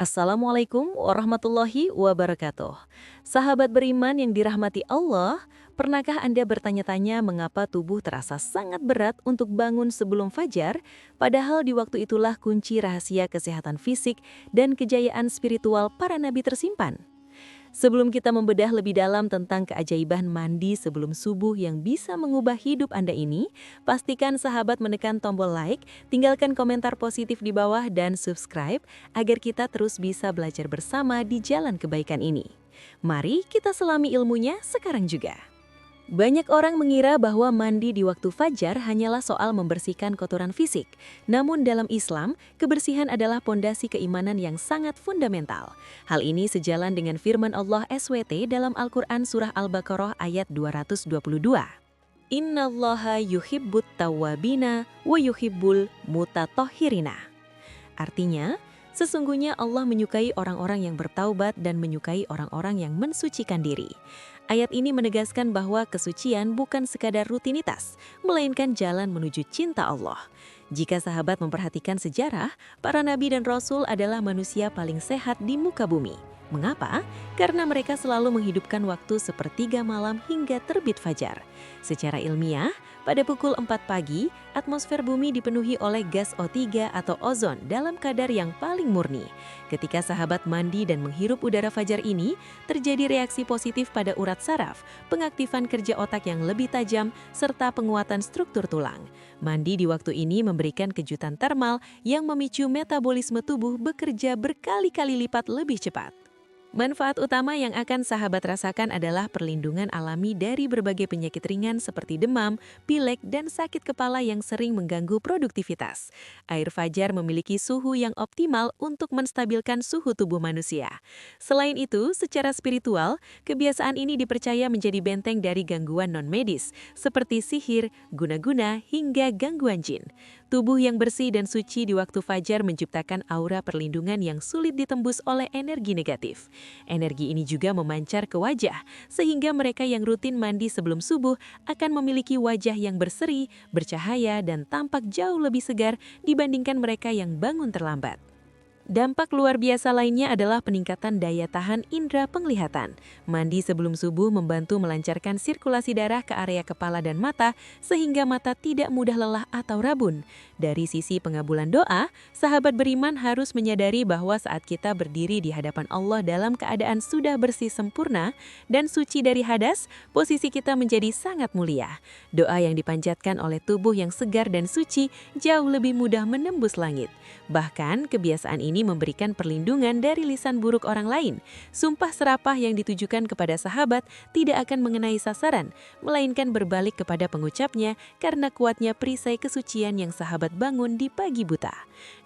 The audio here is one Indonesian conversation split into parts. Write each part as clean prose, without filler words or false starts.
Assalamualaikum warahmatullahi wabarakatuh. Sahabat beriman yang dirahmati Allah, pernahkah Anda bertanya-tanya mengapa tubuh terasa sangat berat untuk bangun sebelum fajar, padahal di waktu itulah kunci rahasia kesehatan fisik dan kejayaan spiritual para nabi tersimpan? Sebelum kita membedah lebih dalam tentang keajaiban mandi sebelum subuh yang bisa mengubah hidup Anda ini, pastikan sahabat menekan tombol like, tinggalkan komentar positif di bawah dan subscribe agar kita terus bisa belajar bersama di jalan kebaikan ini. Mari kita selami ilmunya sekarang juga. Banyak orang mengira bahwa mandi di waktu fajar hanyalah soal membersihkan kotoran fisik. Namun dalam Islam, kebersihan adalah pondasi keimanan yang sangat fundamental. Hal ini sejalan dengan firman Allah SWT dalam Al-Quran Surah Al-Baqarah ayat 222. Innallaha yuhibbut tawwabina wa yuhibbul mutatahhirina. Artinya, sesungguhnya Allah menyukai orang-orang yang bertaubat dan menyukai orang-orang yang mensucikan diri. Ayat ini menegaskan bahwa kesucian bukan sekadar rutinitas, melainkan jalan menuju cinta Allah. Jika sahabat memperhatikan sejarah, para nabi dan rasul adalah manusia paling sehat di muka bumi. Mengapa? Karena mereka selalu menghidupkan waktu sepertiga malam hingga terbit fajar. Secara ilmiah, pada pukul 4 pagi, atmosfer bumi dipenuhi oleh gas O3 atau ozon dalam kadar yang paling murni. Ketika sahabat mandi dan menghirup udara fajar ini, terjadi reaksi positif pada urat saraf, pengaktifan kerja otak yang lebih tajam, serta penguatan struktur tulang. Mandi di waktu ini memberikan kejutan termal yang memicu metabolisme tubuh bekerja berkali-kali lipat lebih cepat. Manfaat utama yang akan sahabat rasakan adalah perlindungan alami dari berbagai penyakit ringan seperti demam, pilek, dan sakit kepala yang sering mengganggu produktivitas. Air fajar memiliki suhu yang optimal untuk menstabilkan suhu tubuh manusia. Selain itu, secara spiritual, kebiasaan ini dipercaya menjadi benteng dari gangguan non-medis, seperti sihir, guna-guna, hingga gangguan jin. Tubuh yang bersih dan suci di waktu fajar menciptakan aura perlindungan yang sulit ditembus oleh energi negatif. Energi ini juga memancar ke wajah, sehingga mereka yang rutin mandi sebelum subuh akan memiliki wajah yang berseri, bercahaya, dan tampak jauh lebih segar dibandingkan mereka yang bangun terlambat. Dampak luar biasa lainnya adalah peningkatan daya tahan indera penglihatan. Mandi sebelum subuh membantu melancarkan sirkulasi darah ke area kepala dan mata, sehingga mata tidak mudah lelah atau rabun. Dari sisi pengabulan doa, sahabat beriman harus menyadari bahwa saat kita berdiri di hadapan Allah dalam keadaan sudah bersih sempurna dan suci dari hadas, posisi kita menjadi sangat mulia. Doa yang dipanjatkan oleh tubuh yang segar dan suci jauh lebih mudah menembus langit. Bahkan, kebiasaan ini memberikan perlindungan dari lisan buruk orang lain. Sumpah serapah yang ditujukan kepada sahabat tidak akan mengenai sasaran, melainkan berbalik kepada pengucapnya karena kuatnya perisai kesucian yang sahabat bangun di pagi buta.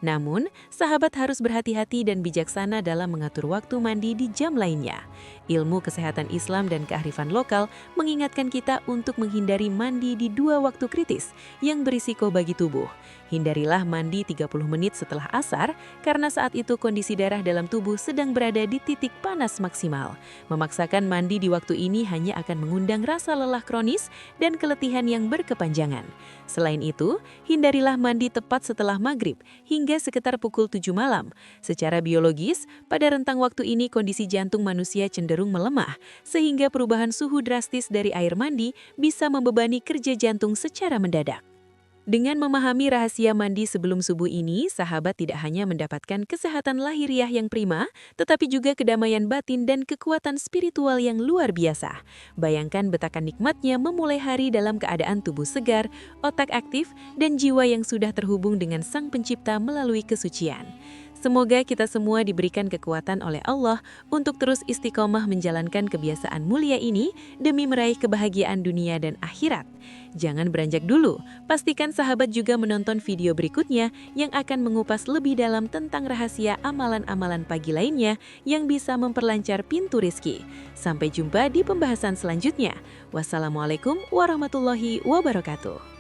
Namun, sahabat harus berhati-hati dan bijaksana dalam mengatur waktu mandi di jam lainnya. Ilmu kesehatan Islam dan kearifan lokal mengingatkan kita untuk menghindari mandi di 2 waktu kritis yang berisiko bagi tubuh. Hindarilah mandi 30 menit setelah asar karena saat itu kondisi darah dalam tubuh sedang berada di titik panas maksimal. Memaksakan mandi di waktu ini hanya akan mengundang rasa lelah kronis dan keletihan yang berkepanjangan. Selain itu, hindarilah mandi tepat setelah maghrib hingga sekitar pukul 7 malam. Secara biologis, pada rentang waktu ini kondisi jantung manusia cenderung melemah, sehingga perubahan suhu drastis dari air mandi bisa membebani kerja jantung secara mendadak. Dengan memahami rahasia mandi sebelum subuh ini, sahabat tidak hanya mendapatkan kesehatan lahiriah yang prima, tetapi juga kedamaian batin dan kekuatan spiritual yang luar biasa. Bayangkan betapa nikmatnya memulai hari dalam keadaan tubuh segar, otak aktif, dan jiwa yang sudah terhubung dengan Sang Pencipta melalui kesucian. Semoga kita semua diberikan kekuatan oleh Allah untuk terus istiqomah menjalankan kebiasaan mulia ini demi meraih kebahagiaan dunia dan akhirat. Jangan beranjak dulu, pastikan sahabat juga menonton video berikutnya yang akan mengupas lebih dalam tentang rahasia amalan-amalan pagi lainnya yang bisa memperlancar pintu rezeki. Sampai jumpa di pembahasan selanjutnya. Wassalamualaikum warahmatullahi wabarakatuh.